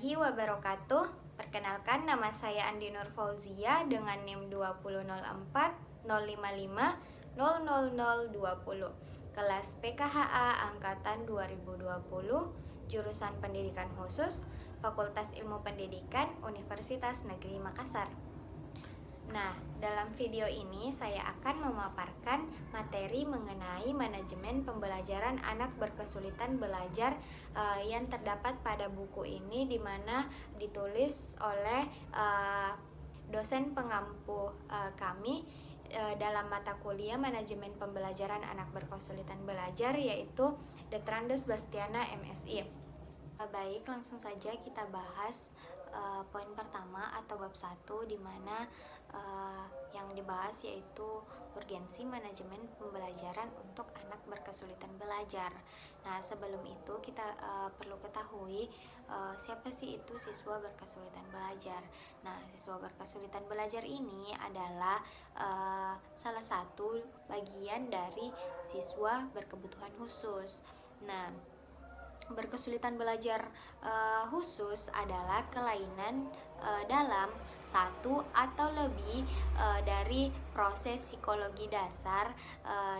warahmatullahi wabarakatuh. Perkenalkan, nama saya Andi Nur Fauzia dengan NIM 2004055000020. Kelas PKHA angkatan 2020, jurusan Pendidikan Khusus, Fakultas Ilmu Pendidikan, Universitas Negeri Makassar. Nah, dalam video ini saya akan memaparkan materi mengenai manajemen pembelajaran anak berkesulitan belajar yang terdapat pada buku ini, di mana ditulis oleh dosen pengampu kami dalam mata kuliah manajemen pembelajaran anak berkesulitan belajar, yaitu Detrandes Bastiana MSI. Baik, langsung saja kita bahas poin pertama atau bab 1, di mana yang dibahas yaitu urgensi manajemen pembelajaran untuk anak berkesulitan belajar. Nah, sebelum itu kita perlu ketahui siapa sih itu siswa berkesulitan belajar. Nah, siswa berkesulitan belajar ini adalah salah satu bagian dari siswa berkebutuhan khusus. Nah, berkesulitan belajar khusus adalah kelainan dalam satu atau lebih dari proses psikologi dasar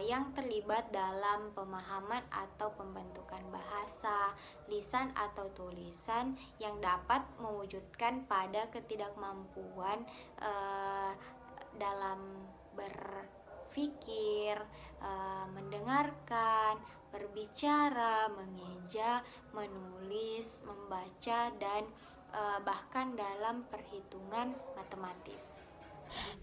yang terlibat dalam pemahaman atau pembentukan bahasa, lisan atau tulisan, yang dapat mewujudkan pada ketidakmampuan dalam berpikir, mendengarkan, berbicara, mengeja, menulis, membaca, dan bahkan dalam perhitungan matematis.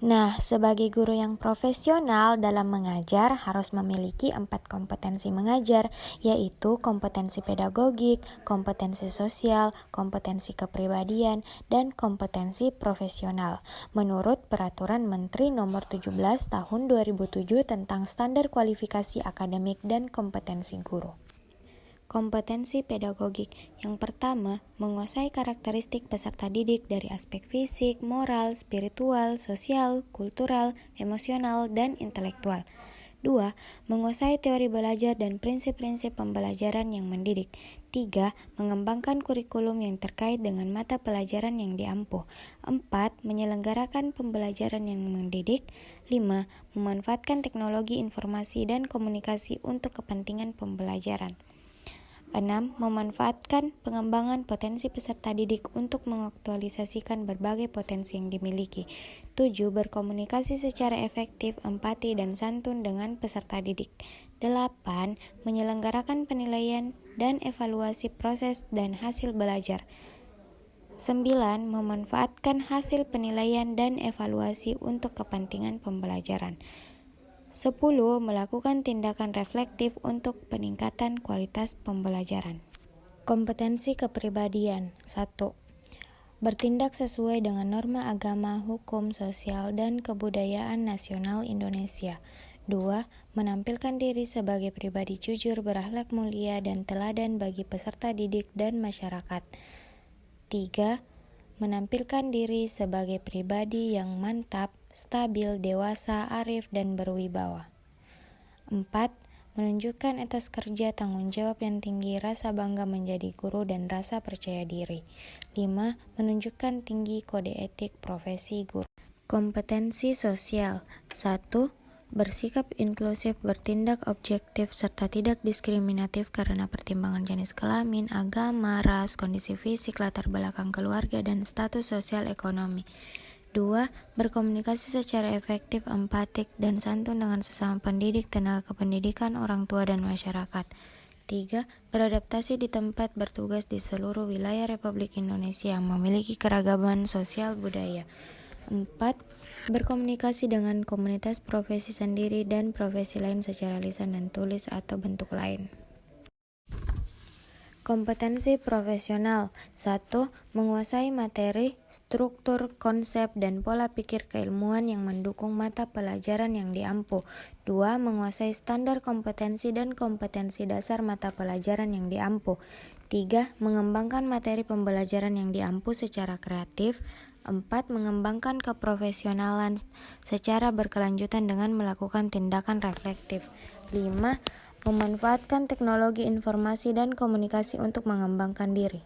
Nah, sebagai guru yang profesional dalam mengajar harus memiliki 4 kompetensi mengajar, yaitu kompetensi pedagogik, kompetensi sosial, kompetensi kepribadian, dan kompetensi profesional. Menurut Peraturan Menteri Nomor 17 Tahun 2007 tentang Standar Kualifikasi Akademik dan Kompetensi Guru. Kompetensi pedagogik. Yang pertama, menguasai karakteristik peserta didik dari aspek fisik, moral, spiritual, sosial, kultural, emosional, dan intelektual. 2. Menguasai teori belajar dan prinsip-prinsip pembelajaran yang mendidik. 3. Mengembangkan kurikulum yang terkait dengan mata pelajaran yang diampu. 4. Menyelenggarakan pembelajaran yang mendidik. 5. Memanfaatkan teknologi informasi dan komunikasi untuk kepentingan pembelajaran. 6. Memanfaatkan pengembangan potensi peserta didik untuk mengaktualisasikan berbagai potensi yang dimiliki. 7. Berkomunikasi secara efektif, empati, dan santun dengan peserta didik. 8. Menyelenggarakan penilaian dan evaluasi proses dan hasil belajar. 9. Memanfaatkan hasil penilaian dan evaluasi untuk kepentingan pembelajaran. 10. Melakukan tindakan reflektif untuk peningkatan kualitas pembelajaran. Kompetensi kepribadian. 1. Bertindak sesuai dengan norma agama, hukum, sosial, dan kebudayaan nasional Indonesia. 2. Menampilkan diri sebagai pribadi jujur, berakhlak mulia, dan teladan bagi peserta didik dan masyarakat. 3. Menampilkan diri sebagai pribadi yang mantap, stabil, dewasa, arif, dan berwibawa. 4. Menunjukkan etos kerja, tanggung jawab yang tinggi, rasa bangga menjadi guru, dan rasa percaya diri. 5. Menunjukkan tinggi kode etik profesi guru. Kompetensi sosial. 1. Bersikap inklusif, bertindak objektif, serta tidak diskriminatif karena pertimbangan jenis kelamin, agama, ras, kondisi fisik, latar belakang keluarga, dan status sosial ekonomi. 2. Berkomunikasi secara efektif, empatik, dan santun dengan sesama pendidik, tenaga kependidikan, orang tua, dan masyarakat. 3. Beradaptasi di tempat bertugas di seluruh wilayah Republik Indonesia yang memiliki keragaman sosial budaya. 4. Berkomunikasi dengan komunitas profesi sendiri dan profesi lain secara lisan dan tulis atau bentuk lain. Kompetensi profesional. 1. Menguasai materi, struktur, konsep, dan pola pikir keilmuan yang mendukung mata pelajaran yang diampu. 2. Menguasai standar kompetensi dan kompetensi dasar mata pelajaran yang diampu. 3. Mengembangkan materi pembelajaran yang diampu secara kreatif. 4. Mengembangkan keprofesionalan secara berkelanjutan dengan melakukan tindakan reflektif. 5. Memanfaatkan teknologi informasi dan komunikasi untuk mengembangkan diri.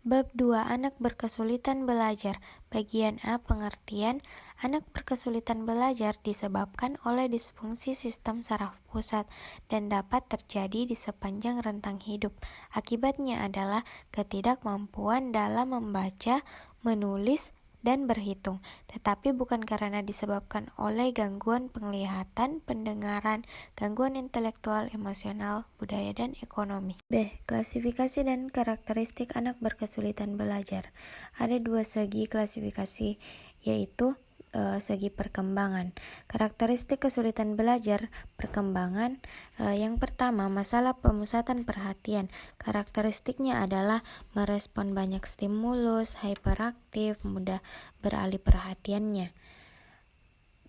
Bab 2. Anak berkesulitan belajar. Bagian A. Pengertian. Anak berkesulitan belajar disebabkan oleh disfungsi sistem saraf pusat dan dapat terjadi di sepanjang rentang hidup. Akibatnya adalah ketidakmampuan dalam membaca, menulis, dan berhitung, tetapi bukan karena disebabkan oleh gangguan penglihatan, pendengaran, gangguan intelektual, emosional, budaya, dan ekonomi. B. Klasifikasi dan karakteristik anak berkesulitan belajar. Ada dua segi klasifikasi, yaitu segi perkembangan. Karakteristik kesulitan belajar perkembangan, yang pertama, masalah pemusatan perhatian. Karakteristiknya adalah merespon banyak stimulus, hyperaktif, mudah beralih perhatiannya.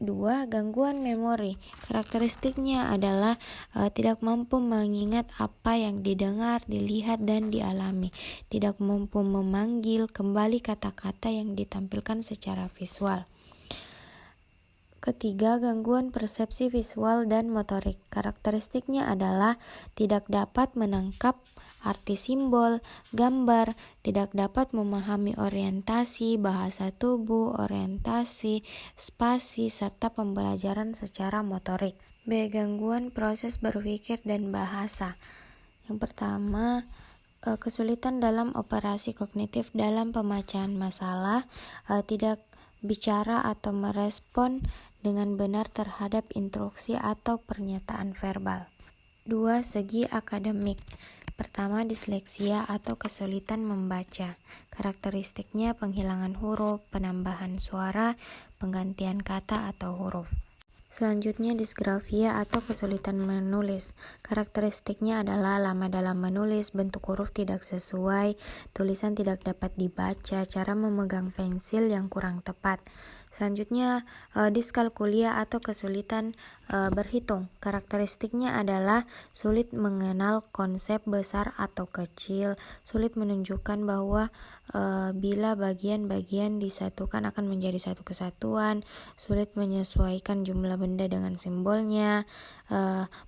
2. Gangguan memori. Karakteristiknya adalah tidak mampu mengingat apa yang didengar, dilihat, dan dialami. Tidak mampu memanggil kembali kata-kata yang ditampilkan secara visual. Ketiga, gangguan persepsi visual dan motorik. Karakteristiknya adalah tidak dapat menangkap arti simbol, gambar, tidak dapat memahami orientasi, bahasa tubuh, orientasi, spasi, serta pembelajaran secara motorik. B. Gangguan proses berpikir dan bahasa. Yang pertama, kesulitan dalam operasi kognitif dalam pemecahan masalah, tidak bicara atau merespon dengan benar terhadap instruksi atau pernyataan verbal. 2. Segi akademik. Pertama, disleksia atau kesulitan membaca. Karakteristiknya penghilangan huruf, penambahan suara, penggantian kata atau huruf. Selanjutnya, disgrafia atau kesulitan menulis. Karakteristiknya adalah lama dalam menulis, bentuk huruf tidak sesuai, tulisan tidak dapat dibaca, cara memegang pensil yang kurang tepat. Selanjutnya, diskalkulia atau kesulitan berhitung. Karakteristiknya adalah sulit mengenal konsep besar atau kecil, sulit menunjukkan bahwa bila bagian-bagian disatukan akan menjadi satu kesatuan, sulit menyesuaikan jumlah benda dengan simbolnya,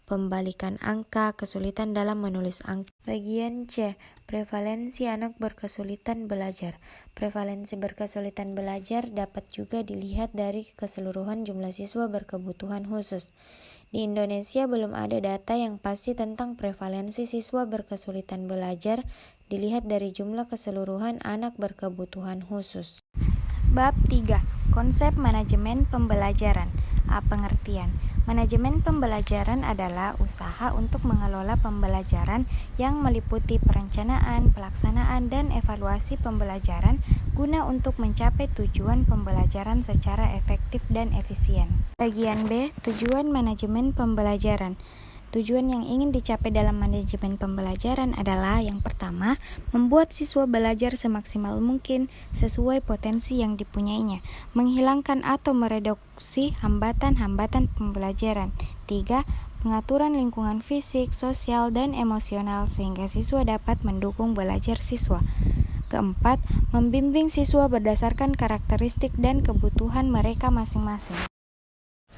pembalikan angka, kesulitan dalam menulis angka. Bagian C. Prevalensi anak berkesulitan belajar. Prevalensi berkesulitan belajar dapat juga dilihat dari keseluruhan jumlah siswa berkebutuhan khusus. Di Indonesia belum ada data yang pasti tentang prevalensi siswa berkesulitan belajar dilihat dari jumlah keseluruhan anak berkebutuhan khusus. Bab 3. Konsep manajemen pembelajaran. A. Pengertian. Manajemen pembelajaran adalah usaha untuk mengelola pembelajaran yang meliputi perencanaan, pelaksanaan, dan evaluasi pembelajaran guna untuk mencapai tujuan pembelajaran secara efektif dan efisien. Bagian B. Tujuan manajemen pembelajaran. Tujuan yang ingin dicapai dalam manajemen pembelajaran adalah yang pertama, membuat siswa belajar semaksimal mungkin sesuai potensi yang dipunyainya, menghilangkan atau mereduksi hambatan-hambatan pembelajaran. 3. Pengaturan lingkungan fisik, sosial, dan emosional sehingga siswa dapat mendukung belajar siswa. Keempat, membimbing siswa berdasarkan karakteristik dan kebutuhan mereka masing-masing.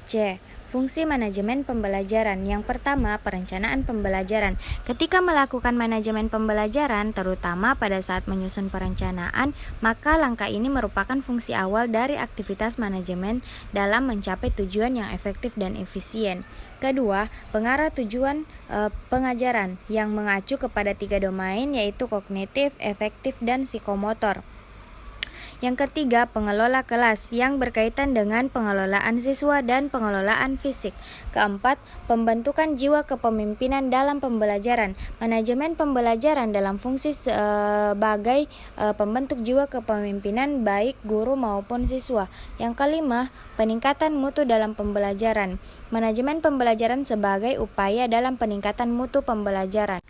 C. Fungsi manajemen pembelajaran. Yang pertama, perencanaan pembelajaran. Ketika melakukan manajemen pembelajaran, terutama pada saat menyusun perencanaan, maka langkah ini merupakan fungsi awal dari aktivitas manajemen dalam mencapai tujuan yang efektif dan efisien. Kedua, pengarah tujuan pengajaran yang mengacu kepada 3 domain, yaitu kognitif, efektif, dan psikomotor. Yang ketiga, pengelola kelas yang berkaitan dengan pengelolaan siswa dan pengelolaan fisik. Keempat, pembentukan jiwa kepemimpinan dalam pembelajaran. Manajemen pembelajaran dalam fungsi sebagai pembentuk jiwa kepemimpinan baik guru maupun siswa. Yang kelima, peningkatan mutu dalam pembelajaran. Manajemen pembelajaran sebagai upaya dalam peningkatan mutu pembelajaran.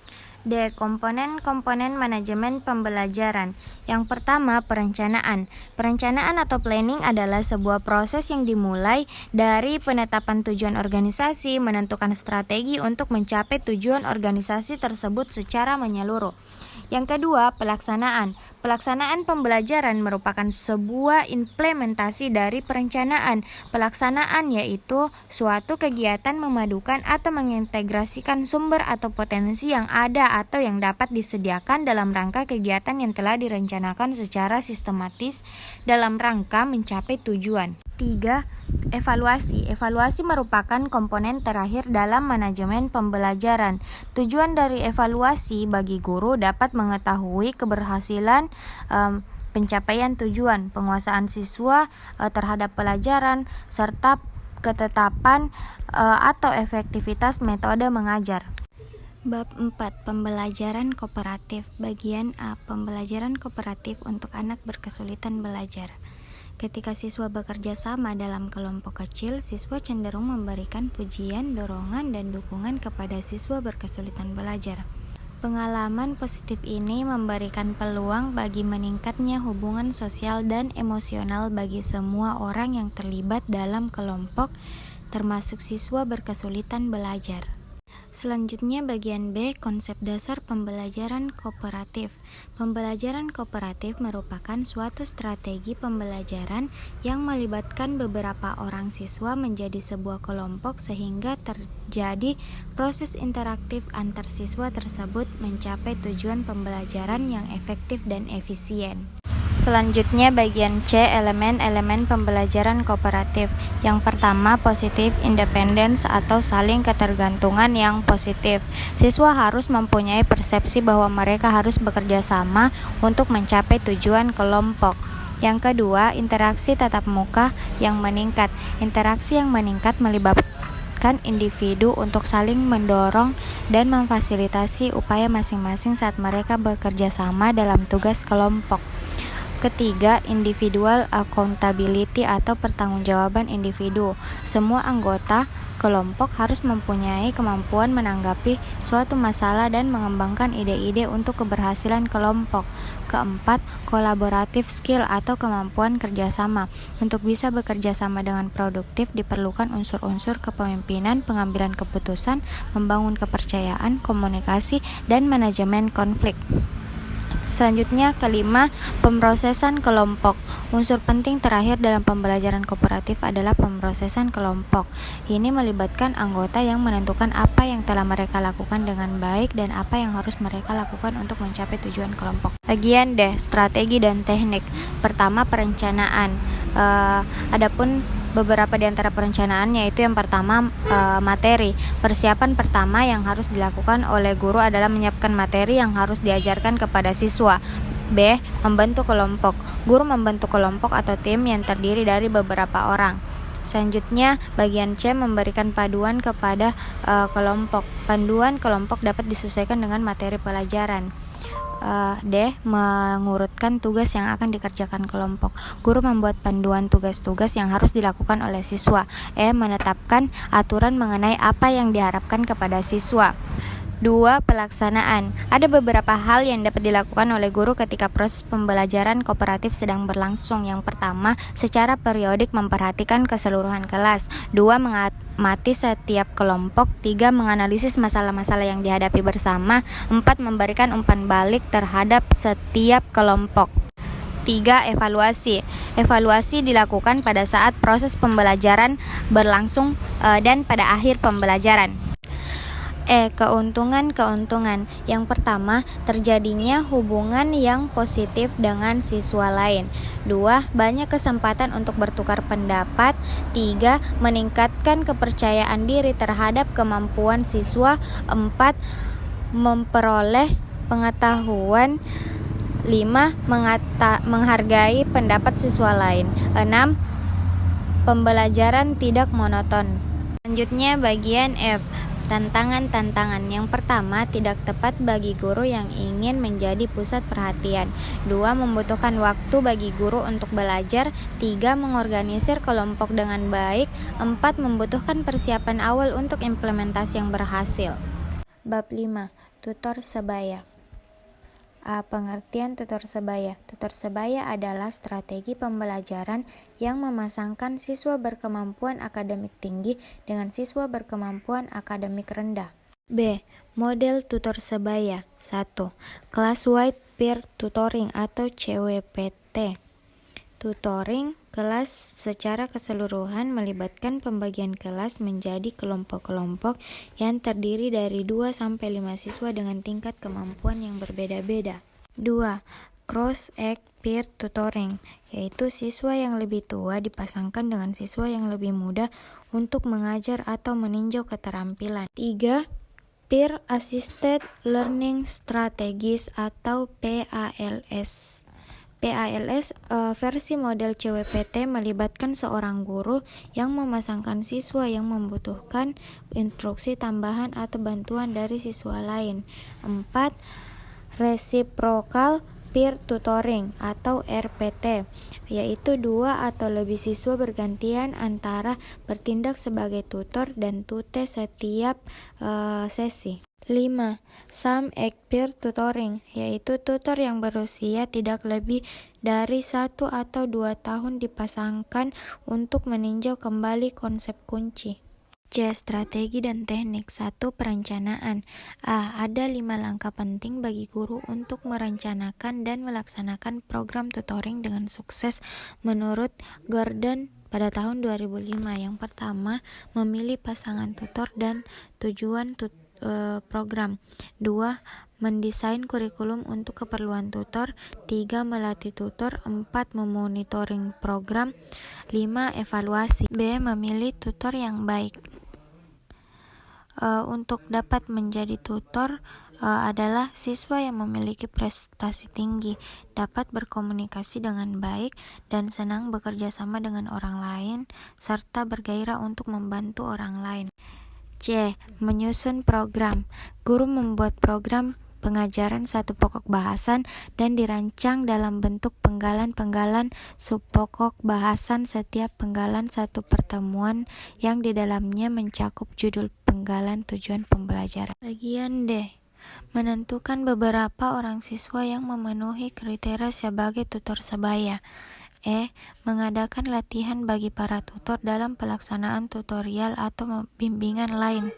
D. Komponen-komponen manajemen pembelajaran. Yang pertama, perencanaan. Perencanaan atau planning adalah sebuah proses yang dimulai dari penetapan tujuan organisasi, menentukan strategi untuk mencapai tujuan organisasi tersebut secara menyeluruh. Yang kedua, pelaksanaan. Pelaksanaan pembelajaran merupakan sebuah implementasi dari perencanaan. Pelaksanaan yaitu suatu kegiatan memadukan atau mengintegrasikan sumber atau potensi yang ada atau yang dapat disediakan dalam rangka kegiatan yang telah direncanakan secara sistematis dalam rangka mencapai tujuan. 3. Evaluasi. Evaluasi merupakan komponen terakhir dalam manajemen pembelajaran. Tujuan dari evaluasi bagi guru dapat mengetahui keberhasilan pencapaian tujuan, penguasaan siswa terhadap pelajaran, serta ketetapan atau efektivitas metode mengajar. Bab 4. Pembelajaran kooperatif. Bagian A. Pembelajaran kooperatif untuk anak berkesulitan belajar. Ketika siswa bekerja sama dalam kelompok kecil, siswa cenderung memberikan pujian, dorongan, dan dukungan kepada siswa berkesulitan belajar. Pengalaman positif ini memberikan peluang bagi meningkatnya hubungan sosial dan emosional bagi semua orang yang terlibat dalam kelompok, termasuk siswa berkesulitan belajar. Selanjutnya bagian B, konsep dasar pembelajaran kooperatif. Pembelajaran kooperatif merupakan suatu strategi pembelajaran yang melibatkan beberapa orang siswa menjadi sebuah kelompok sehingga terjadi proses interaktif antar siswa tersebut mencapai tujuan pembelajaran yang efektif dan efisien. Selanjutnya bagian C, elemen-elemen pembelajaran kooperatif. Yang pertama, positive independence atau saling ketergantungan yang positif. Siswa harus mempunyai persepsi bahwa mereka harus bekerja sama untuk mencapai tujuan kelompok. Yang kedua, interaksi tatap muka yang meningkat. Interaksi yang meningkat melibatkan individu untuk saling mendorong dan memfasilitasi upaya masing-masing saat mereka bekerja sama dalam tugas kelompok. Ketiga, individual accountability atau pertanggungjawaban individu. Semua anggota kelompok harus mempunyai kemampuan menanggapi suatu masalah dan mengembangkan ide-ide untuk keberhasilan kelompok. Keempat, collaborative skill atau kemampuan kerjasama. Untuk bisa bekerja sama dengan produktif diperlukan unsur-unsur kepemimpinan, pengambilan keputusan, membangun kepercayaan, komunikasi, dan manajemen konflik. Selanjutnya, kelima, pemrosesan kelompok. Unsur penting terakhir dalam pembelajaran kooperatif adalah pemrosesan kelompok. Ini melibatkan anggota yang menentukan apa yang telah mereka lakukan dengan baik dan apa yang harus mereka lakukan untuk mencapai tujuan kelompok. Bagian D, strategi dan teknik. Pertama, perencanaan. Adapun beberapa di antara perencanaan yaitu yang pertama materi. Persiapan pertama yang harus dilakukan oleh guru adalah menyiapkan materi yang harus diajarkan kepada siswa. B. Membentuk kelompok. Guru membentuk kelompok atau tim yang terdiri dari beberapa orang. Selanjutnya, bagian C, memberikan panduan kepada kelompok. Panduan kelompok dapat disesuaikan dengan materi pelajaran. D. Mengurutkan tugas yang akan dikerjakan kelompok. Guru membuat panduan tugas-tugas yang harus dilakukan oleh siswa. E. Menetapkan aturan mengenai apa yang diharapkan kepada siswa. 2. Pelaksanaan. Ada beberapa hal yang dapat dilakukan oleh guru ketika proses pembelajaran kooperatif sedang berlangsung. Yang pertama, secara periodik memperhatikan keseluruhan kelas. 2. Mengamati setiap kelompok. 3. Menganalisis masalah-masalah yang dihadapi bersama. 4. Memberikan umpan balik terhadap setiap kelompok. 3. Evaluasi. Evaluasi dilakukan pada saat proses pembelajaran berlangsung dan pada akhir pembelajaran. E. Keuntungan-keuntungan. Yang pertama, terjadinya hubungan yang positif dengan siswa lain. 2. Banyak kesempatan untuk bertukar pendapat. 3. Meningkatkan kepercayaan diri terhadap kemampuan siswa. 4. Memperoleh pengetahuan. 5. Menghargai pendapat siswa lain. 6. Pembelajaran tidak monoton. Selanjutnya bagian F. Tantangan-tantangan. Yang pertama, tidak tepat bagi guru yang ingin menjadi pusat perhatian. 2. Membutuhkan waktu bagi guru untuk belajar. 3. Mengorganisir kelompok dengan baik. 4. Membutuhkan persiapan awal untuk implementasi yang berhasil. Bab 5. Tutor sebaya. A. Pengertian tutor sebaya. Tutor sebaya adalah strategi pembelajaran yang memasangkan siswa berkemampuan akademik tinggi dengan siswa berkemampuan akademik rendah. B. Model tutor sebaya. 1. Class-wide peer tutoring atau CWPT. Tutoring kelas secara keseluruhan melibatkan pembagian kelas menjadi kelompok-kelompok yang terdiri dari 2-5 siswa dengan tingkat kemampuan yang berbeda-beda. 2. Cross-age peer tutoring, yaitu siswa yang lebih tua dipasangkan dengan siswa yang lebih muda untuk mengajar atau meninjau keterampilan. 3. Peer Assisted Learning Strategies atau PALS. PALS versi model CWPT melibatkan seorang guru yang memasangkan siswa yang membutuhkan instruksi tambahan atau bantuan dari siswa lain. 4. Reciprocal Peer Tutoring atau RPT, yaitu 2 atau lebih siswa bergantian antara bertindak sebagai tutor dan tute setiap sesi. 5. Some Age Peer Tutoring, yaitu tutor yang berusia tidak lebih dari 1 atau 2 tahun dipasangkan untuk meninjau kembali konsep kunci. C. Strategi dan teknik. 1. Perencanaan. A. Ada 5 langkah penting bagi guru untuk merencanakan dan melaksanakan program tutoring dengan sukses menurut Gordon pada tahun 2005. Yang pertama, memilih pasangan tutor dan tujuan program. 2. Mendesain kurikulum untuk keperluan tutor. 3. Melatih tutor. 4. Memonitoring program. 5. Evaluasi. B. Memilih tutor yang baik. Untuk dapat menjadi tutor adalah siswa yang memiliki prestasi tinggi, dapat berkomunikasi dengan baik dan senang bekerja sama dengan orang lain, serta bergairah untuk membantu orang lain. C. Menyusun program. Guru membuat program pengajaran satu pokok bahasan dan dirancang dalam bentuk penggalan-penggalan subpokok bahasan. Setiap penggalan satu pertemuan yang di dalamnya mencakup judul penggalan tujuan pembelajaran. Bagian D. Menentukan beberapa orang siswa yang memenuhi kriteria sebagai tutor sebaya. E. Mengadakan latihan bagi para tutor dalam pelaksanaan tutorial atau bimbingan lain.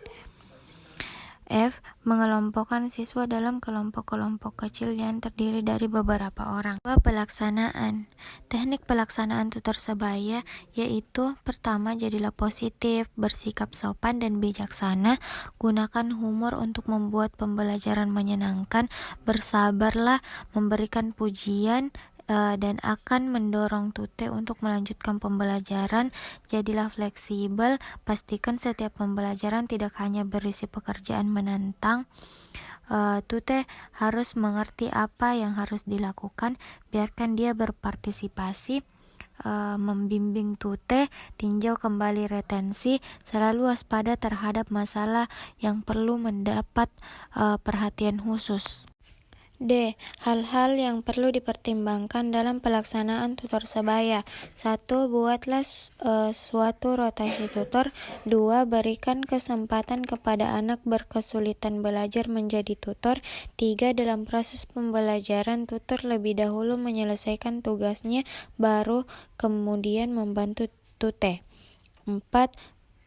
F. Mengelompokkan siswa dalam kelompok-kelompok kecil yang terdiri dari beberapa orang. 2. Pelaksanaan. Teknik pelaksanaan tutor sebaya yaitu: pertama, jadilah positif, bersikap sopan dan bijaksana, gunakan humor untuk membuat pembelajaran menyenangkan, bersabarlah, memberikan pujian dan akan mendorong tute untuk melanjutkan pembelajaran. Jadilah fleksibel, pastikan setiap pembelajaran tidak hanya berisi pekerjaan menantang. Tute harus mengerti apa yang harus dilakukan, biarkan dia berpartisipasi. Membimbing tute, tinjau kembali retensi, selalu waspada terhadap masalah yang perlu mendapat perhatian khusus. D. Hal-hal yang perlu dipertimbangkan dalam pelaksanaan tutor sebaya. 1. Buatlah suatu rotasi tutor. 2. Berikan kesempatan kepada anak berkesulitan belajar menjadi tutor. 3. Dalam proses pembelajaran, tutor lebih dahulu menyelesaikan tugasnya, baru kemudian membantu tute. 4.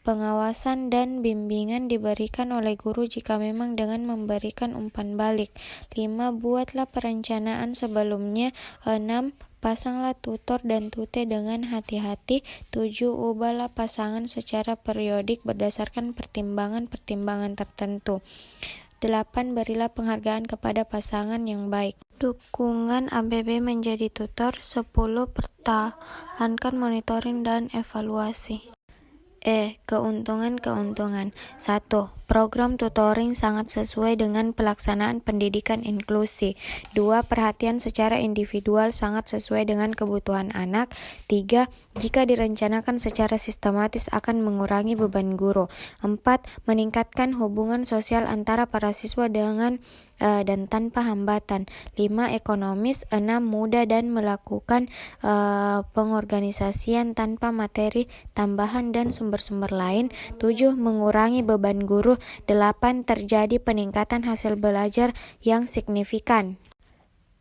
Pengawasan dan bimbingan diberikan oleh guru jika memang dengan memberikan umpan balik. 5. Buatlah perencanaan sebelumnya. 6. Pasanglah tutor dan tute dengan hati-hati. 7. Ubahlah pasangan secara periodik berdasarkan pertimbangan-pertimbangan tertentu. 8. Berilah penghargaan kepada pasangan yang baik. Dukungan ABB menjadi tutor. 10. Pertahankan monitoring dan evaluasi. E. Keuntungan-keuntungan. 1. Program tutoring sangat sesuai dengan pelaksanaan pendidikan inklusi. 2. Perhatian secara individual sangat sesuai dengan kebutuhan anak. 3. Jika direncanakan secara sistematis akan mengurangi beban guru. 4. Meningkatkan hubungan sosial antara para siswa dengan dan tanpa hambatan. 5. Ekonomis. 6. Mudah dan melakukan pengorganisasian tanpa materi tambahan dan sumber-sumber lain. 7. Mengurangi beban guru. 8. Terjadi peningkatan hasil belajar yang signifikan.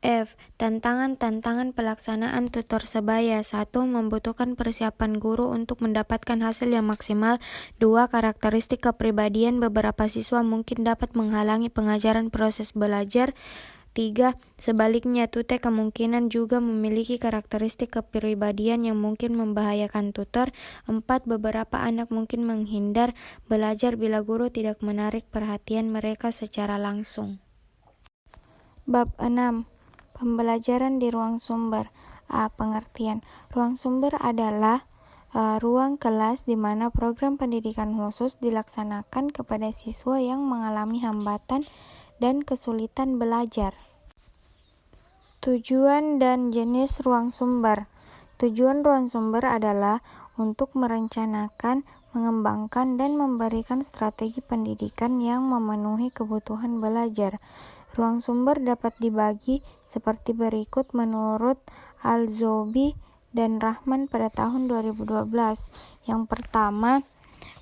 F. Tantangan-tantangan pelaksanaan tutor sebaya. 1. Membutuhkan persiapan guru untuk mendapatkan hasil yang maksimal. 2. Karakteristik kepribadian beberapa siswa mungkin dapat menghalangi pengajaran proses belajar. 3. Sebaliknya, tutor kemungkinan juga memiliki karakteristik kepribadian yang mungkin membahayakan tutor. 4. Beberapa anak mungkin menghindar belajar bila guru tidak menarik perhatian mereka secara langsung. Bab 6. Pembelajaran di ruang sumber. A. Pengertian. Ruang sumber adalah ruang kelas di mana program pendidikan khusus dilaksanakan kepada siswa yang mengalami hambatan dan kesulitan belajar. Tujuan dan jenis ruang sumber. Tujuan ruang sumber adalah untuk merencanakan, mengembangkan, dan memberikan strategi pendidikan yang memenuhi kebutuhan belajar. Ruang sumber dapat dibagi seperti berikut menurut Al-Zobi dan Rahman pada tahun 2012. Yang pertama,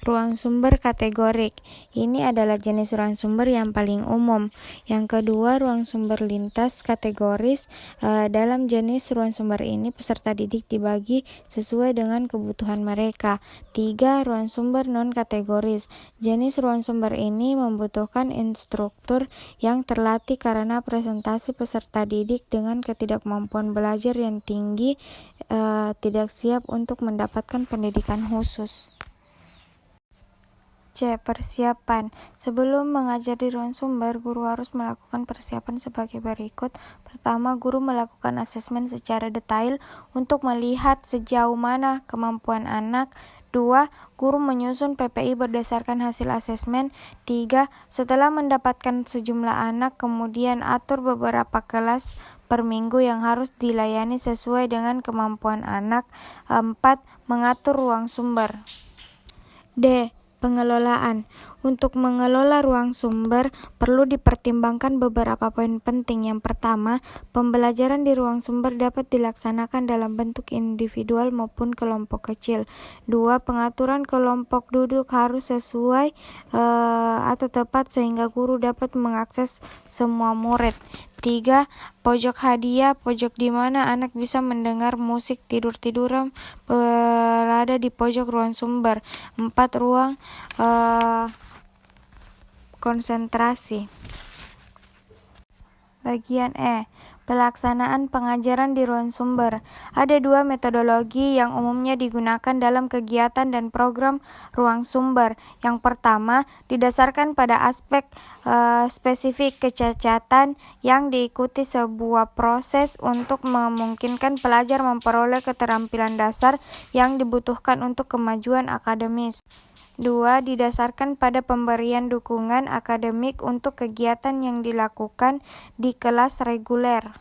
ruang sumber kategorik. Ini adalah jenis ruang sumber yang paling umum. Yang kedua, ruang sumber lintas kategoris. Dalam jenis ruang sumber ini, peserta didik dibagi sesuai dengan kebutuhan mereka. 3. Ruang sumber non-kategoris. Jenis ruang sumber ini membutuhkan instruktur yang terlatih karena presentasi peserta didik dengan ketidakmampuan belajar yang tinggi tidak siap untuk mendapatkan pendidikan khusus. C. Persiapan. Sebelum mengajar di ruang sumber, guru harus melakukan persiapan sebagai berikut. Pertama, guru melakukan asesmen secara detail untuk melihat sejauh mana kemampuan anak. 2. Guru menyusun PPI berdasarkan hasil asesmen. 3. Setelah mendapatkan sejumlah anak, kemudian atur beberapa kelas per minggu yang harus dilayani sesuai dengan kemampuan anak. 4. Mengatur ruang sumber. D. Pengelolaan. Untuk mengelola ruang sumber, perlu dipertimbangkan beberapa poin penting. Yang pertama, pembelajaran di ruang sumber dapat dilaksanakan dalam bentuk individual maupun kelompok kecil. 2. Pengaturan kelompok duduk harus sesuai atau tepat sehingga guru dapat mengakses semua murid. 3. Pojok hadiah, pojok di mana anak bisa mendengar musik tidur-tiduran berada di pojok ruang sumber. 4. Ruang konsentrasi. Bagian E. Pelaksanaan pengajaran di ruang sumber. Ada 2 metodologi yang umumnya digunakan dalam kegiatan dan program ruang sumber. Yang pertama, didasarkan pada aspek spesifik kecacatan yang diikuti sebuah proses untuk memungkinkan pelajar memperoleh keterampilan dasar yang dibutuhkan untuk kemajuan akademis. 2. Didasarkan pada pemberian dukungan akademik untuk kegiatan yang dilakukan di kelas reguler.